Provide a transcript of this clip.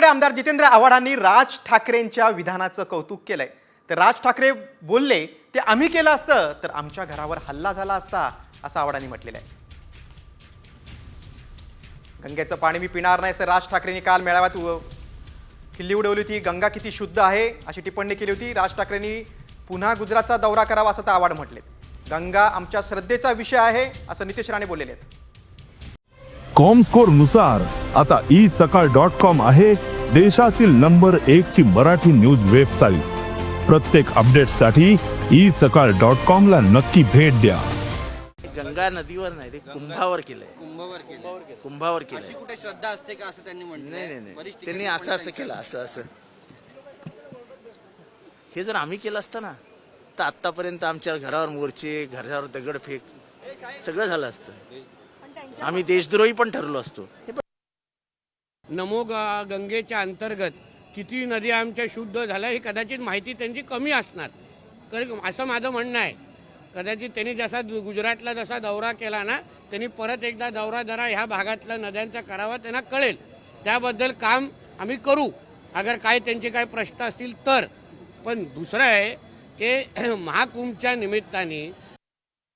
एकीकडे आमदार जितेंद्र आव्हाडांनी राज ठाकरेंच्या विधानाचं कौतुक केलंय. तर राज ठाकरे बोलले ते आम्ही केलं असतं तर आमच्या घरावर हल्ला झाला असता असं आव्हाडांनी म्हटलेलं आहे. गंगेचं पाणी मी पिणार नाही असं राज ठाकरेंनी काल मेळाव्यात खिल्ली उडवली होती. गंगा किती शुद्ध आहे अशी टिप्पणी केली होती. राज ठाकरेंनी पुन्हा गुजरातचा दौरा करावा असं आव्हाड म्हटले. गंगा आमच्या श्रद्धेचा विषय आहे असं नितेश राणे बोललेले आहेत. कॉमस्कोर नुसार आता isakal.com आहे देशातील नंबर 1 ची मराठी न्यूज वेबसाईट. प्रत्येक अपडेटसाठी isakal.com ला नक्की भेट द्या. गंगा नदीवर नाही ते कुंभावर केलंय. कुंभावर केलंय. अशी कुठे श्रद्धा असते का असं त्यांनी म्हटलं. नाही त्यांनी असं केलं असं हे जर आम्ही केलं असतं ना तर आतापर्यंत आमच्या घरावर मोर्चे, घरावर दगडफेक सगळं झालं असतं. आम्ही देशद्रोही पण ठरलो असतो. नमो गंगेच्या अंतर्गत किती नदी आमच्या शुद्ध झाल्या ही कदाचित माहिती त्यांची कमी असणार असं माझं म्हणणं आहे. कदाचित त्यांनी जसा गुजरातला जसा दौरा केला ना त्यांनी परत एकदा दौरा जरा ह्या भागातल्या नद्यांचा करावा, त्यांना कळेल. त्याबद्दल काम आम्ही करू अगर काय त्यांचे काय प्रश्न असतील तर. पण दुसरं आहे की महाकुंभच्या निमित्ताने